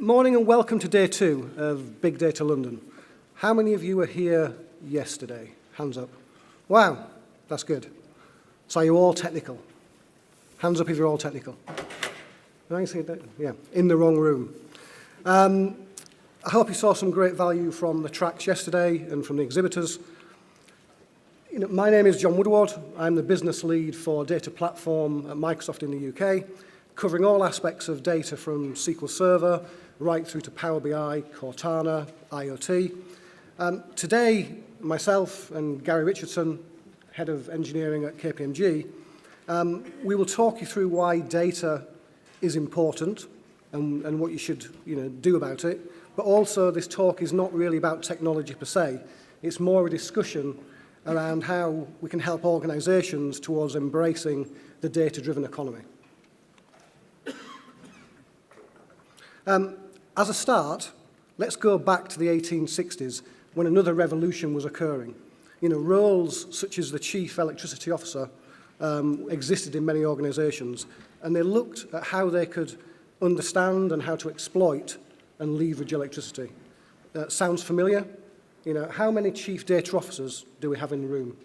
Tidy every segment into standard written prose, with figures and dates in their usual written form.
Morning and welcome to day 2 of Big Data London. How many of you were here yesterday? Hands up. Wow, that's good. So are you all technical? Hands up if you're all technical. Yeah, in the wrong room. I hope you saw some great value from the tracks yesterday and from the exhibitors. My name is John Woodward. I'm the business lead for Data Platform at Microsoft in the UK, covering all aspects of data from SQL Server right through to Power BI, Cortana, IoT. Today, myself and Gary Richardson, Head of Engineering at KPMG, we will talk you through why data is important and what you should do about it. But also, this talk is not really about technology per se. It's more a discussion around how we can help organizations towards embracing the data-driven economy. As a start, let's go back to the 1860s when another revolution was occurring. Roles such as the Chief Electricity Officer existed in many organizations, and they looked at how they could understand and how to exploit and leverage electricity. Sounds familiar? How many Chief Data Officers do we have in the room?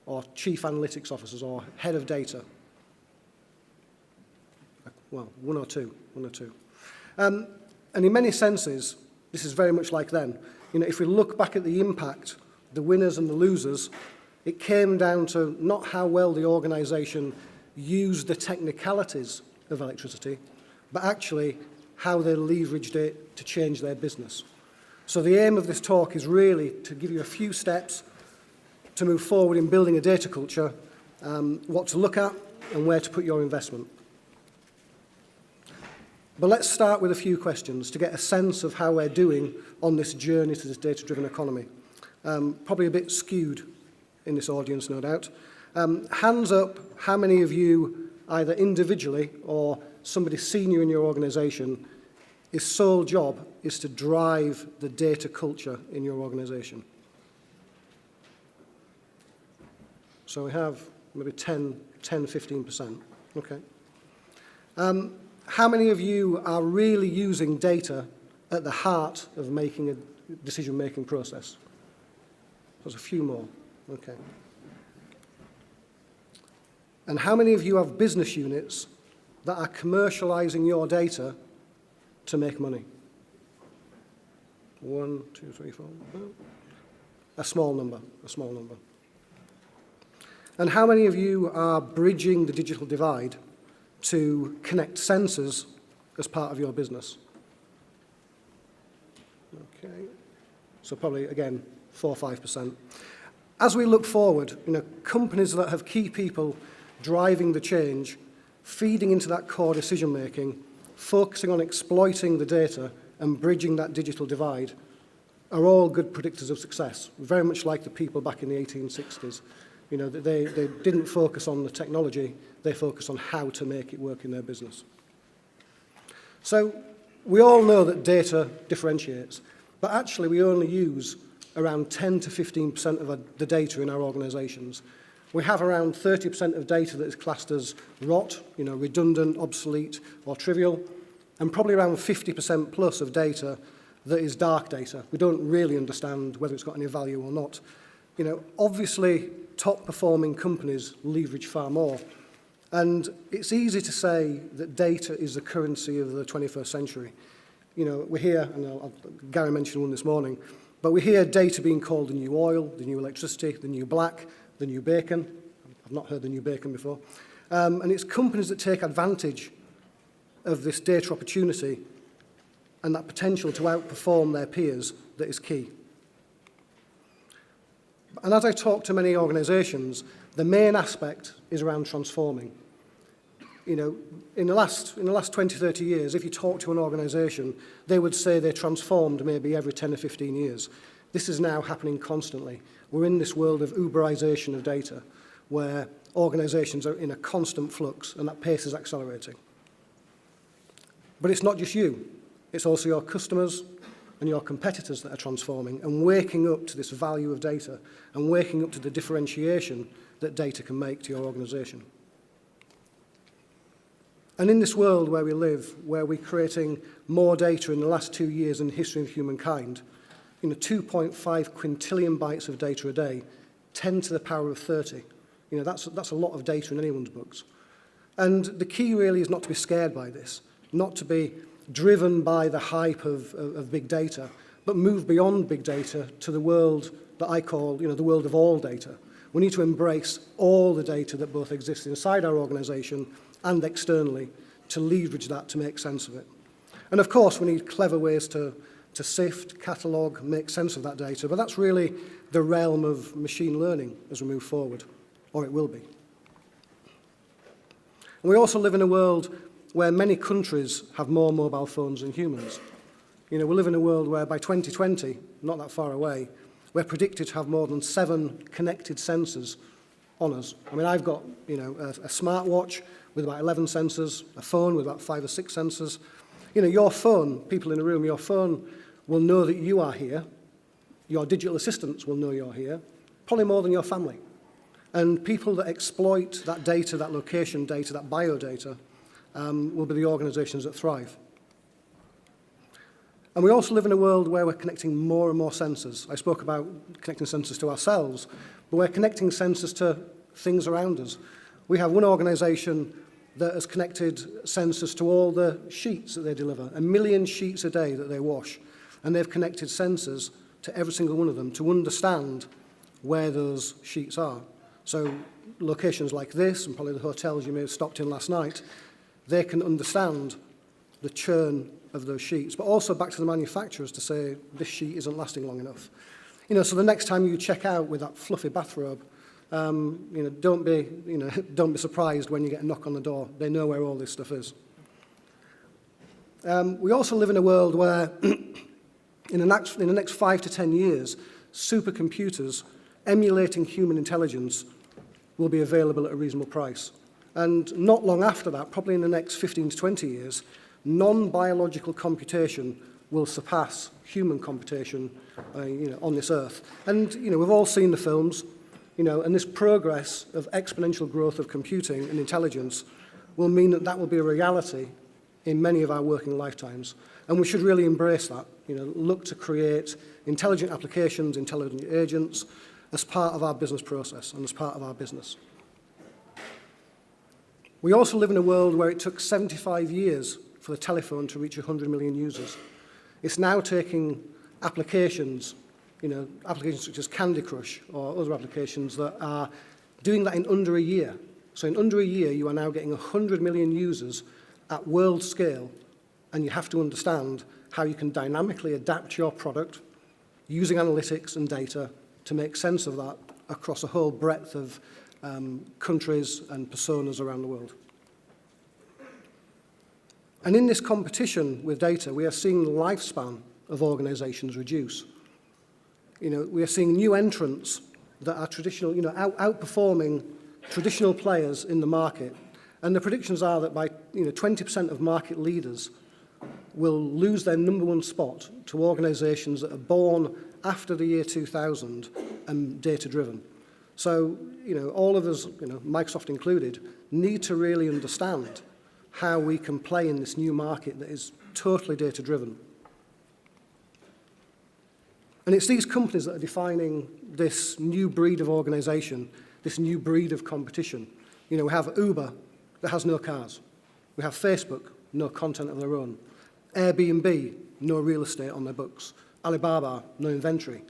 Or Chief Analytics Officers or Head of Data? Well, one or two. And in many senses, this is very much like then. If we look back at the impact, the winners and the losers, it came down to not how well the organization used the technicalities of electricity, but actually how they leveraged it to change their business. So the aim of this talk is really to give you a few steps to move forward in building a data culture, what to look at and where to put your investment. But let's start with a few questions to get a sense of how we're doing on this journey to this data-driven economy. Probably a bit skewed in this audience, no doubt. Hands up, how many of you, either individually or somebody senior in your organization, his sole job is to drive the data culture in your organization? So we have maybe 15%. Okay. How many of you are really using data at the heart of making a decision-making process? There's a few more. Okay. And how many of you have business units that are commercializing your data to make money? 1, 2, 3, 4. A small number. And how many of you are bridging the digital divide to connect sensors as part of your business? Okay. So probably, again, 4 or 5%. As we look forward, companies that have key people driving the change, feeding into that core decision-making, focusing on exploiting the data and bridging that digital divide are all good predictors of success, very much like the people back in the 1860s. They didn't focus on the technology, they focused on how to make it work in their business. So we all know that data differentiates, but actually we only use around 10 to 15% of the data in our organizations. We have around 30% of data that is classed as rot, redundant, obsolete, or trivial, and probably around 50% plus of data that is dark data. We don't really understand whether it's got any value or not. Obviously, top-performing companies leverage far more. And it's easy to say that data is the currency of the 21st century. We hear, and Gary mentioned one this morning, but we hear data being called the new oil, the new electricity, the new black, the new bacon. I've not heard the new bacon before. And it's companies that take advantage of this data opportunity and that potential to outperform their peers that is key. And as I talk to many organizations, the main aspect is around transforming. In the last 20, 30 years, if you talk to an organization, they would say they transformed maybe every 10 or 15 years. This is now happening constantly. We're in this world of Uberization of data, where organizations are in a constant flux, and that pace is accelerating. But it's not just you. It's also your customers and your competitors that are transforming and waking up to this value of data and waking up to the differentiation that data can make to your organization. And in this world where we live, where we're creating more data in the last 2 years in the history of humankind, 2.5 quintillion bytes of data a day, 10 to the power of 30. That's a lot of data in anyone's books. And the key really is not to be scared by this, not to be driven by the hype of big data, but move beyond big data to the world that I call, the world of all data. We need to embrace all the data that both exists inside our organization and externally to leverage that to make sense of it. And of course, we need clever ways to sift, catalogue, make sense of that data, but that's really the realm of machine learning as we move forward, or it will be. And we also live in a world where many countries have more mobile phones than humans. We live in a world where by 2020, not that far away, we're predicted to have more than 7 connected sensors on us. I mean, I've got, a smartwatch with about 11 sensors, a phone with about 5 or 6 sensors. Your phone, people in the room, your phone will know that you are here. Your digital assistants will know you're here, probably more than your family. And people that exploit that data, that location data, that biodata, will be the organizations that thrive. And we also live in a world where we're connecting more and more sensors. I spoke about connecting sensors to ourselves, but we're connecting sensors to things around us. We have one organization that has connected sensors to all the sheets that they deliver, 1 million sheets a day that they wash. And they've connected sensors to every single one of them to understand where those sheets are. So locations like this, and probably the hotels you may have stopped in last night, they can understand the churn of those sheets, but also back to the manufacturers to say, this sheet isn't lasting long enough. So the next time you check out with that fluffy bathrobe, don't be surprised when you get a knock on the door. They know where all this stuff is. We also live in a world where in the next 5 to 10 years, supercomputers emulating human intelligence will be available at a reasonable price. And not long after that, probably in the next 15 to 20 years, non-biological computation will surpass human computation on this earth. And we've all seen the films, and this progress of exponential growth of computing and intelligence will mean that will be a reality in many of our working lifetimes. And we should really embrace that, look to create intelligent applications, intelligent agents as part of our business process and as part of our business. We also live in a world where it took 75 years for the telephone to reach 100 million users. It's now taking applications, applications such as Candy Crush or other applications that are doing that in under a year. So in under a year, you are now getting 100 million users at world scale, and you have to understand how you can dynamically adapt your product using analytics and data to make sense of that across a whole breadth of countries and personas around the world. And in this competition with data, we are seeing the lifespan of organizations reduce. We are seeing new entrants that are traditional, outperforming traditional players in the market. And the predictions are that by 20% of market leaders will lose their number one spot to organizations that are born after the year 2000 and data-driven. So, all of us, Microsoft included, need to really understand how we can play in this new market that is totally data-driven. And it's these companies that are defining this new breed of organization, this new breed of competition. We have Uber that has no cars. We have Facebook, no content of their own. Airbnb, no real estate on their books. Alibaba, no inventory.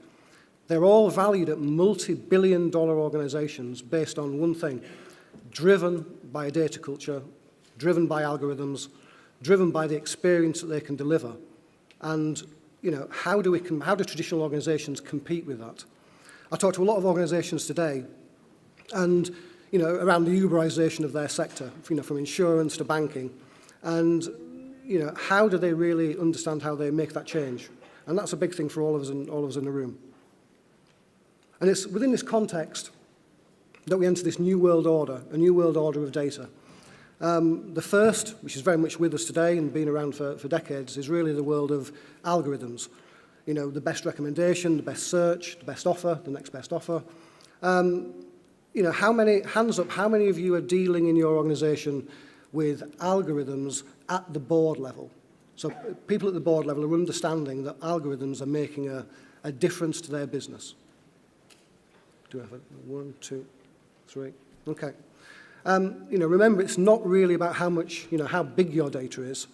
They're all valued at multi-billion-dollar organizations based on one thing, driven by a data culture, driven by algorithms, driven by the experience that they can deliver. And, how do traditional organizations compete with that? I talked to a lot of organizations today, and, around the Uberization of their sector, from insurance to banking. And, how do they really understand how they make that change? And that's a big thing for all of us in the room. And it's within this context that we enter this new world order, a new world order of data. The first, which is very much with us today and been around for decades, is really the world of algorithms. The best recommendation, the best search, the best offer, the next best offer. Hands up, how many of you are dealing in your organization with algorithms at the board level. So people at the board level are understanding that algorithms are making a difference to their business. Do I have a 1, 2, 3? Okay. Remember, it's not really about how much, how big your data is.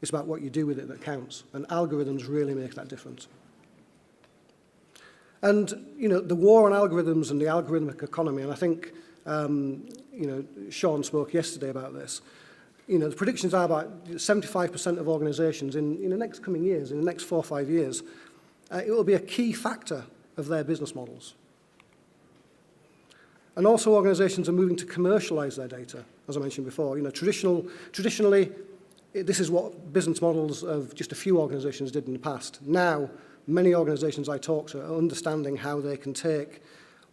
It's about what you do with it that counts. And algorithms really make that difference. And, the war on algorithms and the algorithmic economy, and I think, Sean spoke yesterday about this. The predictions are about 75% of organizations in the next coming years, in the next 4 or 5 years, it will be a key factor of their business models. And also organizations are moving to commercialize their data, as I mentioned before. Traditionally, this is what business models of just a few organizations did in the past. Now, many organizations I talk to are understanding how they can take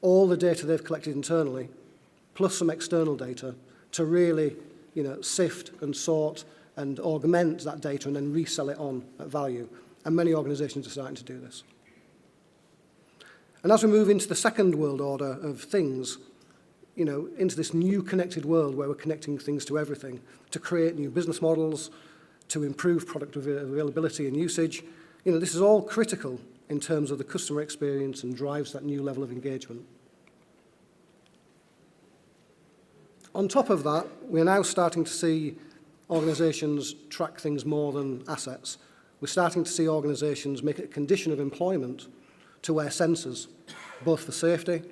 all the data they've collected internally, plus some external data, to really, sift and sort and augment that data and then resell it on at value. And many organizations are starting to do this. And as we move into the second world order of things, into this new connected world where we're connecting things to everything, to create new business models, to improve product availability and usage, this is all critical in terms of the customer experience and drives that new level of engagement. On top of that, we're now starting to see organizations track things more than assets. We're starting to see organizations make it a condition of employment to wear sensors, both for safety,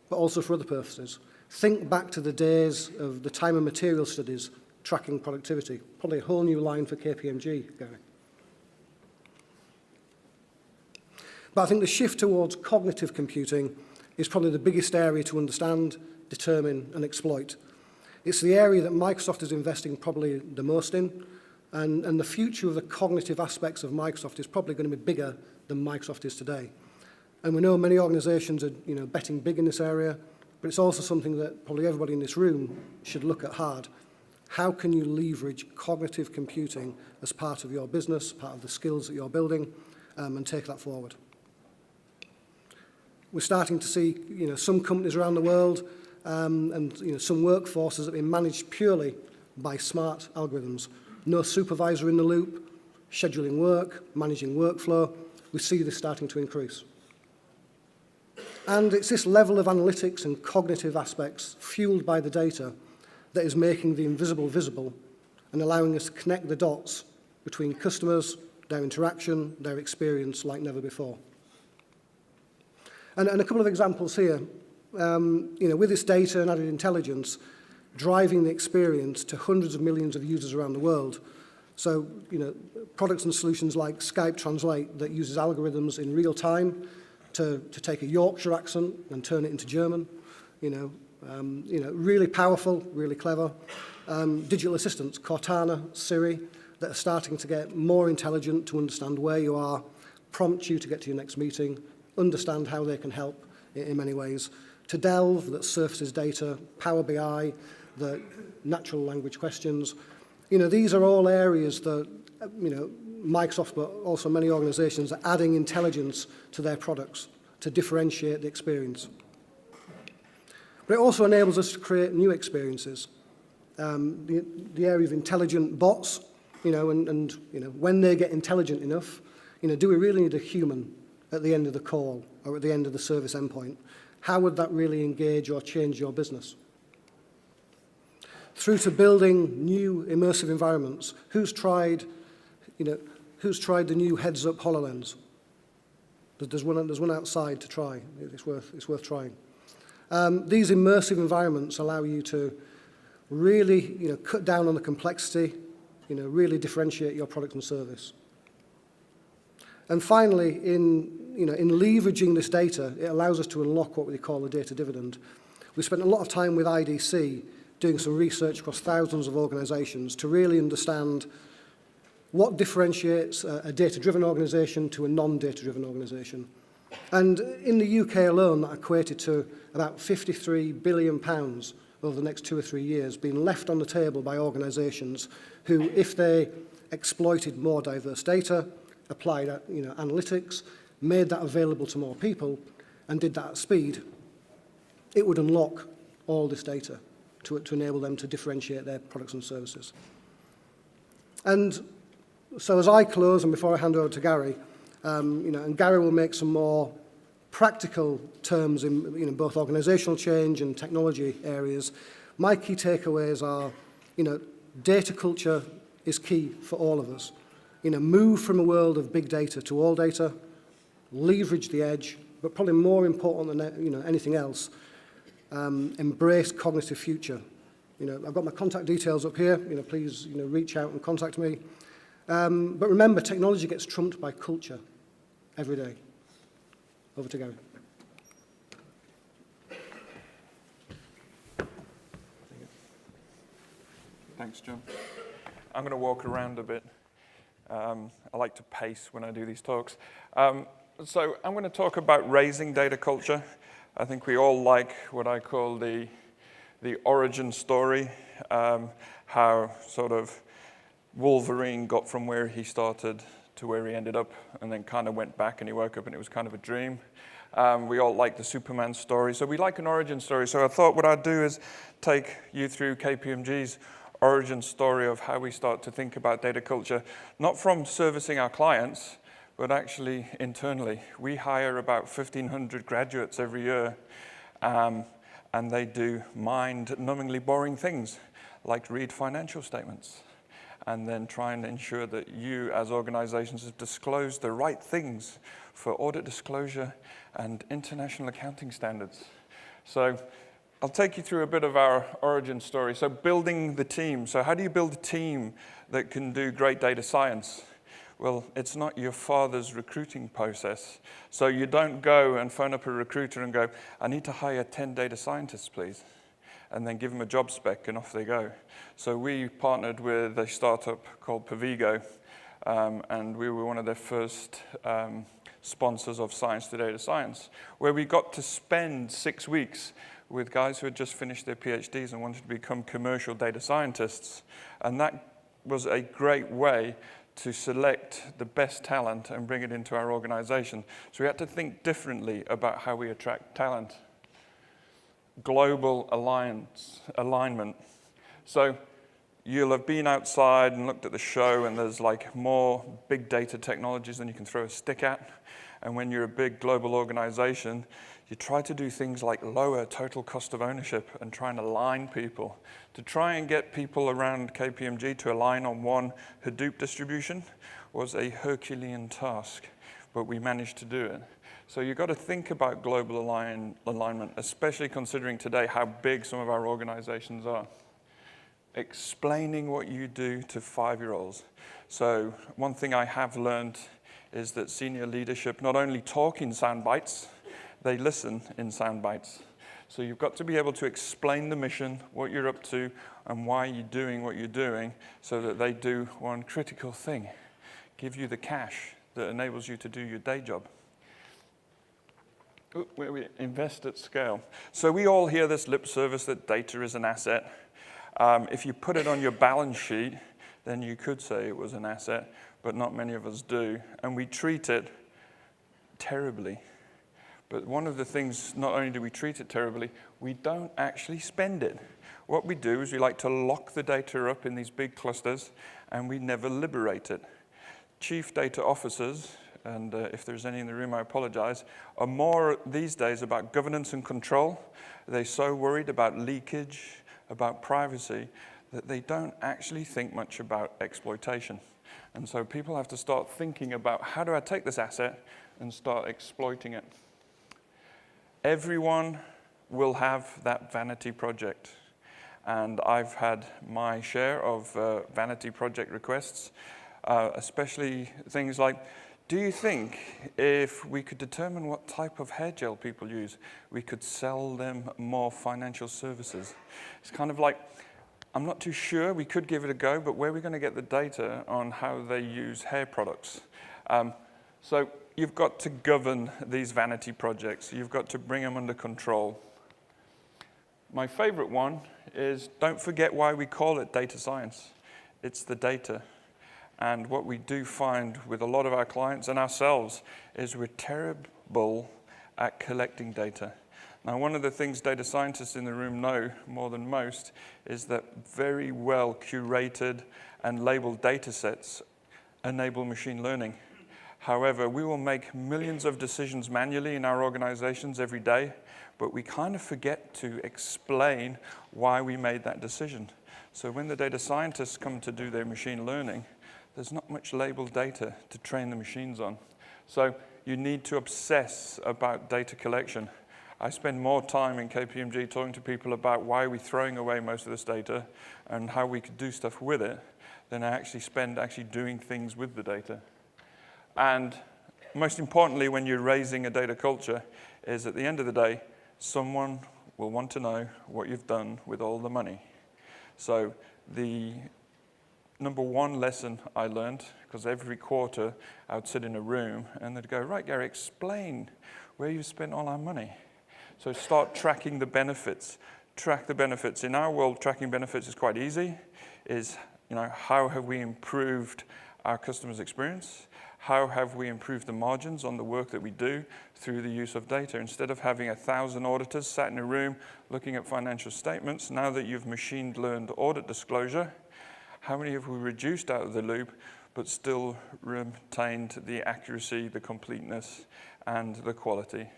but also for other purposes. Think back to the days of the time and material studies tracking productivity. Probably a whole new line for KPMG, Gary. But I think the shift towards cognitive computing is probably the biggest area to understand, determine, and exploit. It's the area that Microsoft is investing probably the most in, and the future of the cognitive aspects of Microsoft is probably going to be bigger than Microsoft is today. And we know many organizations are betting big in this area, but it's also something that probably everybody in this room should look at hard. How can you leverage cognitive computing as part of your business, part of the skills that you're building, and take that forward? We're starting to see some companies around the world and some workforces that have been managed purely by smart algorithms. No supervisor in the loop, scheduling work, managing workflow. We see this starting to increase. And it's this level of analytics and cognitive aspects fueled by the data that is making the invisible visible and allowing us to connect the dots between customers, their interaction, their experience like never before. And a couple of examples here. With this data and added intelligence, driving the experience to hundreds of millions of users around the world. So, products and solutions like Skype Translate that uses algorithms in real time to take a Yorkshire accent and turn it into German. Really powerful, really clever. Digital assistants, Cortana, Siri, that are starting to get more intelligent to understand where you are, prompt you to get to your next meeting, understand how they can help in many ways. To Delve, that surfaces data, Power BI, the natural language questions. These are all areas that, Microsoft, but also many organizations are adding intelligence to their products to differentiate the experience. But it also enables us to create new experiences. The area of intelligent bots, and when they get intelligent enough, do we really need a human at the end of the call or at the end of the service endpoint? How would that really engage or change your business? Through to building new immersive environments. Who's tried the new heads-up HoloLens? There's one outside to try. It's worth trying. These immersive environments allow you to really, cut down on the complexity, really differentiate your product and service. And finally, in leveraging this data, it allows us to unlock what we call the data dividend. We spent a lot of time with IDC doing some research across thousands of organizations to really understand what differentiates a data-driven organization to a non-data-driven organization. And in the UK alone, that equated to about £53 billion over the next 2 or 3 years being left on the table by organizations who, if they exploited more diverse data, applied analytics, made that available to more people, and did that at speed, it would unlock all this data to enable them to differentiate their products and services. And so as I close, and before I hand over to Gary, and Gary will make some more practical terms in both organizational change and technology areas, my key takeaways are, data culture is key for all of us. Move from a world of big data to all data, leverage the edge, but probably more important than anything else, embrace cognitive future. I've got my contact details up here. Please reach out and contact me. But remember, technology gets trumped by culture every day. Over to Gary. Thanks, John. I'm going to walk around a bit. I like to pace when I do these talks. So I'm going to talk about raising data culture. I think we all like what I call the origin story, how sort of Wolverine got from where he started to where he ended up, and then kind of went back and he woke up and it was kind of a dream. We all like the Superman story, so we like an origin story. So I thought what I'd do is take you through KPMG's origin story of how we start to think about data culture, not from servicing our clients, but actually internally. We hire about 1,500 graduates every year, and they do mind-numbingly boring things, like read financial statements, and then try and ensure that you, as organizations, have disclosed the right things for audit disclosure and international accounting standards. So I'll take you through a bit of our origin story. So building the team. So how do you build a team that can do great data science? Well, it's not your father's recruiting process. So you don't go and phone up a recruiter and go, I need to hire 10 data scientists, please, and then give them a job spec and off they go. So we partnered with a startup called Pavigo, and we were one of their first sponsors of Science to Data Science, where we got to spend 6 weeks with guys who had just finished their PhDs and wanted to become commercial data scientists. And that was a great way to select the best talent and bring it into our organization. So we had to think differently about how we attract talent. Global alignment. So you'll have been outside and looked at the show, and there's like more big data technologies than you can throw a stick at. And when you're a big global organization, you try to do things like lower total cost of ownership and try and align people. To try and get people around KPMG to align on one Hadoop distribution was a Herculean task, but we managed to do it. So you've got to think about global alignment, especially considering today how big some of our organizations are. Explaining what you do to 5-year-olds. So one thing I have learned is that senior leadership not only talk in sound bites, they listen in sound bites. So you've got to be able to explain the mission, what you're up to, and why you're doing what you're doing, so that they do one critical thing: give you the cash that enables you to do your day job. Where we invest at scale. So we all hear this lip service that data is an asset. If you put it on your balance sheet, then you could say it was an asset, but not many of us do. And we treat it terribly. But one of the things, not only do we treat it terribly, we don't actually spend it. What we do is we like to lock the data up in these big clusters, and we never liberate it. Chief data officers, and if there's any in the room, I apologize, are more these days about governance and control. They're so worried about leakage, about privacy, that they don't actually think much about exploitation. And so people have to start thinking about, how do I take this asset and start exploiting it? Everyone will have that vanity project. And I've had my share of vanity project requests, especially things like, do you think if we could determine what type of hair gel people use, we could sell them more financial services? It's kind of like, I'm not too sure, we could give it a go, but where are we going to get the data on how they use hair products? So you've got to govern these vanity projects. You've got to bring them under control. My favorite one is, don't forget why we call it data science. It's the data. And what we do find with a lot of our clients and ourselves is we're terrible at collecting data. Now, one of the things data scientists in the room know more than most is that very well curated and labeled data sets enable machine learning. However, we will make millions of decisions manually in our organizations every day, but we kind of forget to explain why we made that decision. So when the data scientists come to do their machine learning, there's not much labeled data to train the machines on. So you need to obsess about data collection. I spend more time in KPMG talking to people about why we're throwing away most of this data and how we could do stuff with it than I actually spend doing things with the data. And most importantly, when you're raising a data culture, is at the end of the day, someone will want to know what you've done with all the money. So the number one lesson I learned, because every quarter I would sit in a room and they'd go, right, Gary, explain where you spent all our money. So start tracking the benefits. Track the benefits. In our world, tracking benefits is quite easy. How have we improved our customers' experience? How have we improved the margins on the work that we do through the use of data? Instead of having 1,000 auditors sat in a room looking at financial statements, now that you've machine-learned audit disclosure, how many have we reduced out of the loop but still retained the accuracy, the completeness, and the quality?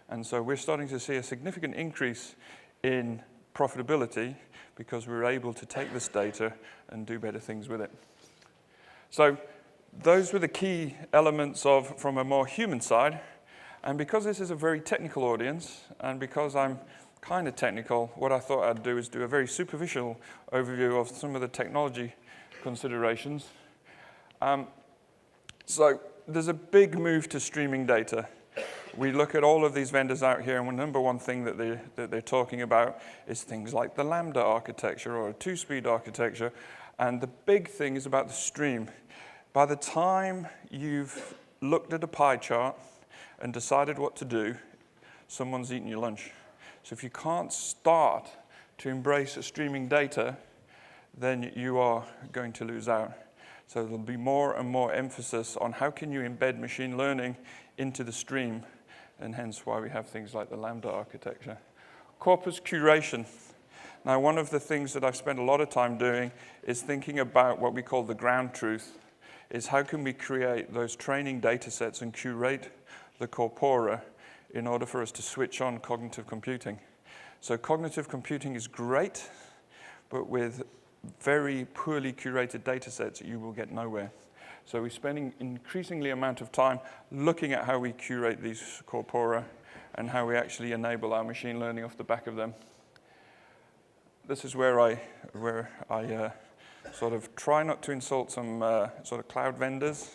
And so we're starting to see a significant increase in profitability because we're able to take this data and do better things with it. So those were the key elements from a more human side. And because this is a very technical audience, and because I'm kind of technical, what I thought I'd do is do a very superficial overview of some of the technology considerations. So there's a big move to streaming data. We look at all of these vendors out here, and the number one thing that they're talking about is things like the Lambda architecture or a two-speed architecture. And the big thing is about the stream. By the time you've looked at a pie chart and decided what to do, someone's eaten your lunch. So if you can't start to embrace streaming data, then you are going to lose out. So there'll be more and more emphasis on how can you embed machine learning into the stream, and hence why we have things like the Lambda architecture. Corpus curation. Now, one of the things that I've spent a lot of time doing is thinking about what we call the ground truth, is how can we create those training data sets and curate the corpora in order for us to switch on cognitive computing. So cognitive computing is great, but with very poorly curated data sets, you will get nowhere. So we're spending increasingly amount of time looking at how we curate these corpora and how we actually enable our machine learning off the back of them. This is where I sort of try not to insult some sort of cloud vendors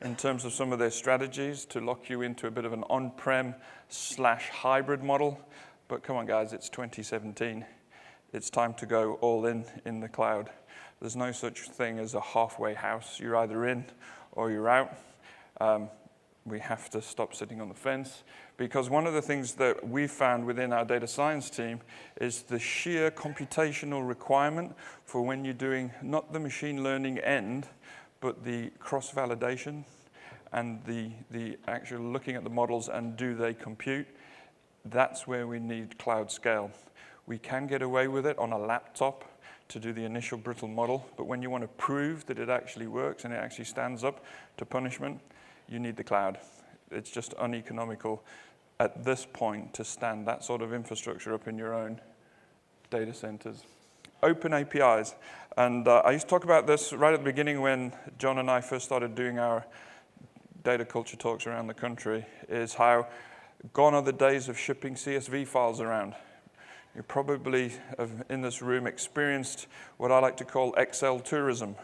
in terms of some of their strategies to lock you into a bit of an on-prem/hybrid model. But come on, guys, it's 2017. It's time to go all in the cloud. There's no such thing as a halfway house. You're either in or you're out. We have to stop sitting on the fence, because one of the things that we found within our data science team is the sheer computational requirement for when you're doing not the machine learning end, but the cross-validation and the actual looking at the models and do they compute. That's where we need cloud scale. We can get away with it on a laptop to do the initial brittle model, but when you want to prove that it actually works and it actually stands up to punishment, you need the cloud. It's just uneconomical at this point to stand that sort of infrastructure up in your own data centers. Open APIs. And I used to talk about this right at the beginning when John and I first started doing our data culture talks around the country, is how gone are the days of shipping CSV files around. You probably have, in this room, experienced what I like to call Excel tourism.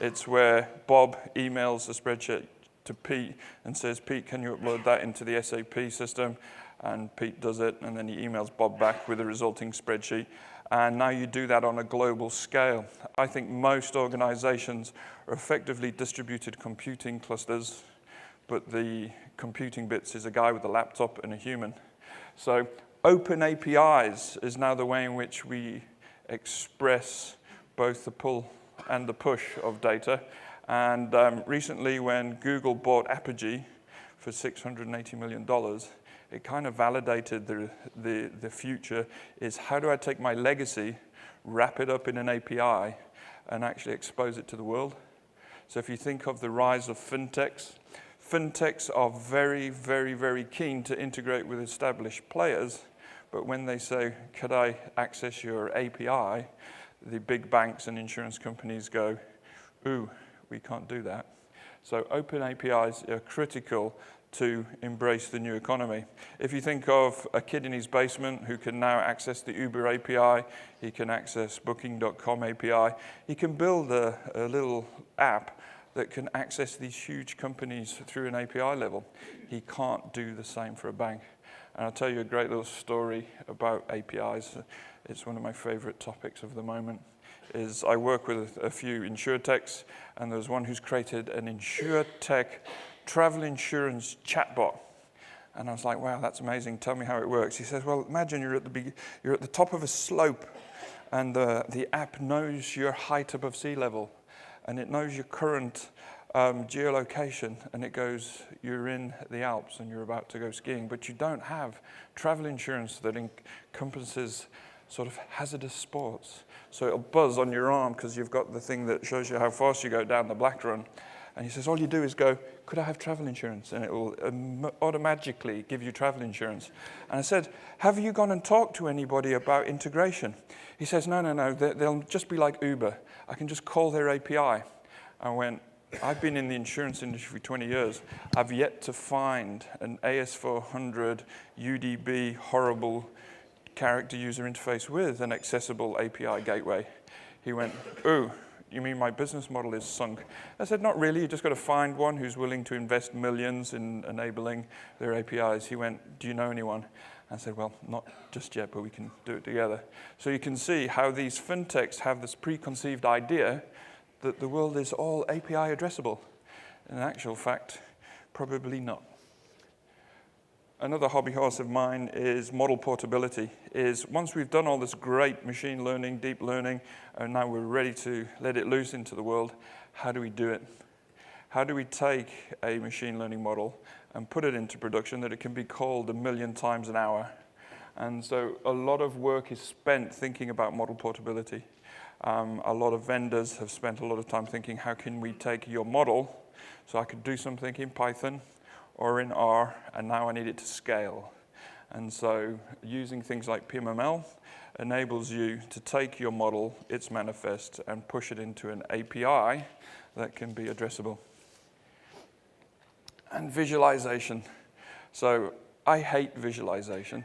It's where Bob emails a spreadsheet to Pete and says, Pete, can you upload that into the SAP system? And Pete does it, and then he emails Bob back with the resulting spreadsheet. And now you do that on a global scale. I think most organizations are effectively distributed computing clusters, but the computing bits is a guy with a laptop and a human. So open APIs is now the way in which we express both the pull and the push of data. And recently, when Google bought Apogee for $680 million, it kind of validated the future is how do I take my legacy, wrap it up in an API, and actually expose it to the world. So if you think of the rise of fintechs, fintechs are very, very, very keen to integrate with established players, but when they say, could I access your API, the big banks and insurance companies go, ooh, we can't do that. So open APIs are critical to embrace the new economy. If you think of a kid in his basement who can now access the Uber API, he can access Booking.com API, he can build a little app that can access these huge companies through an API level. He can't do the same for a bank. And I'll tell you a great little story about APIs. It's one of my favorite topics of the moment. Is I work with a few insurtechs, and there's one who's created an insurtech travel insurance chatbot. And I was like, wow, that's amazing. Tell me how it works. He says, well, imagine you're at the top of a slope, and the app knows your height above sea level, and it knows your current geolocation, and it goes, you're in the Alps, and you're about to go skiing, but you don't have travel insurance that encompasses sort of hazardous sports. So it'll buzz on your arm because you've got the thing that shows you how fast you go down the black run. And he says, all you do is go, could I have travel insurance? And it will automatically give you travel insurance. And I said, have you gone and talked to anybody about integration? He says, no, they'll just be like Uber. I can just call their API. I went, I've been in the insurance industry for 20 years. I've yet to find an AS400 UDB horrible character user interface with an accessible API gateway. He went, ooh, you mean my business model is sunk? I said, not really. You just got to find one who's willing to invest millions in enabling their APIs. He went, do you know anyone? I said, well, not just yet, but we can do it together. So you can see how these fintechs have this preconceived idea that the world is all API addressable. In actual fact, probably not. Another hobby horse of mine is model portability. Is once we've done all this great machine learning, deep learning, and now we're ready to let it loose into the world, how do we do it? How do we take a machine learning model and put it into production that it can be called 1 million times an hour? And so a lot of work is spent thinking about model portability. A lot of vendors have spent a lot of time thinking, how can we take your model, so I could do something in Python or in R, and now I need it to scale. And so using things like PMML enables you to take your model, its manifest, and push it into an API that can be addressable. And visualization. So I hate visualization.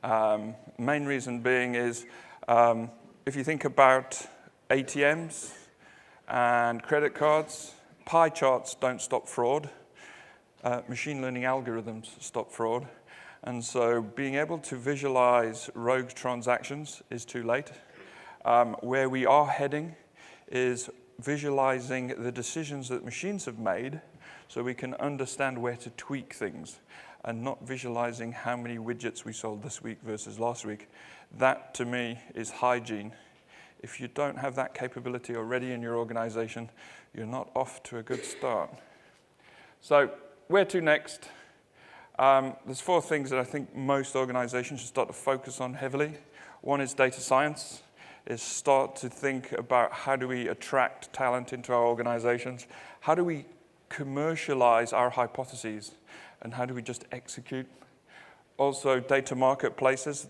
Main reason being is, if you think about ATMs and credit cards, pie charts don't stop fraud. Machine learning algorithms stop fraud. And so being able to visualize rogue transactions is too late. Where we are heading is visualizing the decisions that machines have made so we can understand where to tweak things, and not visualizing how many widgets we sold this week versus last week. That, to me, is hygiene. If you don't have that capability already in your organization, you're not off to a good start. So where to next? There's 4 things that I think most organizations should start to focus on heavily. One is data science, is start to think about how do we attract talent into our organizations? How do we commercialize our hypotheses? And how do we just execute? Also, data marketplaces.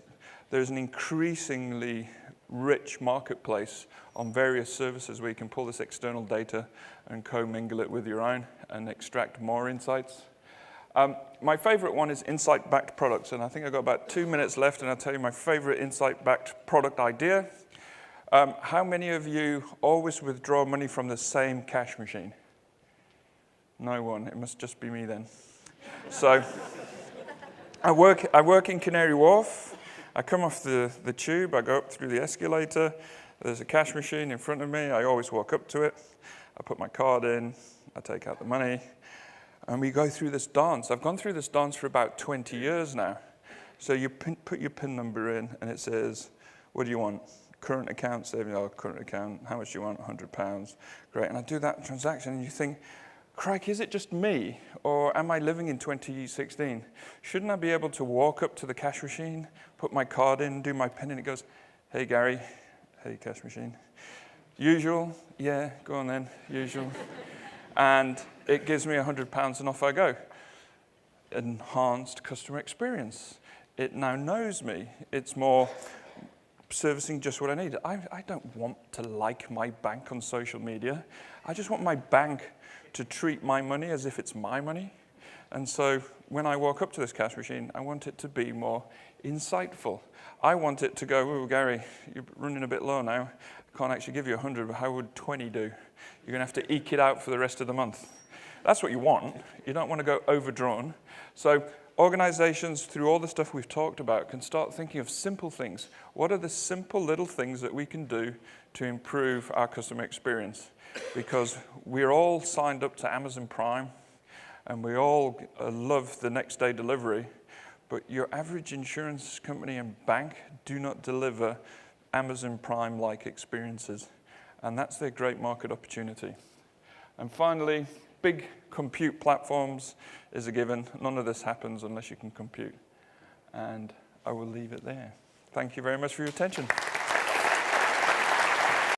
There's an increasingly rich marketplace on various services where you can pull this external data and co-mingle it with your own and extract more insights. My favorite one is insight-backed products, and I think I've got about 2 minutes left, and I'll tell you my favorite insight-backed product idea. How many of you always withdraw money from the same cash machine? No one. It must just be me then. So I work in Canary Wharf. I come off the tube. I go up through the escalator. There's a cash machine in front of me. I always walk up to it. I put my card in. I take out the money. And we go through this dance. I've gone through this dance for about 20 years now. So you put your PIN number in, and it says, what do you want? Current account, saving, current account. How much do you want? £100. Great. And I do that transaction, and you think, crikey, is it just me? Or am I living in 2016? Shouldn't I be able to walk up to the cash machine, put my card in, do my PIN, and it goes, hey, Gary, hey, cash machine. Usual? Yeah, go on then, usual. And it gives me £100 and off I go. Enhanced customer experience. It now knows me. It's more servicing just what I need. I don't want to like my bank on social media. I just want my bank to treat my money as if it's my money. And so when I walk up to this cash machine, I want it to be more insightful. I want it to go, oh, Gary, you're running a bit low now. I can't actually give you 100, but how would 20 do? You're going to have to eke it out for the rest of the month. That's what you want. You don't want to go overdrawn. So organizations, through all the stuff we've talked about, can start thinking of simple things. What are the simple little things that we can do to improve our customer experience? Because we're all signed up to Amazon Prime, and we all love the next day delivery, but your average insurance company and bank do not deliver Amazon Prime-like experiences, and that's their great market opportunity. And finally, big compute platforms is a given. None of this happens unless you can compute. And I will leave it there. Thank you very much for your attention.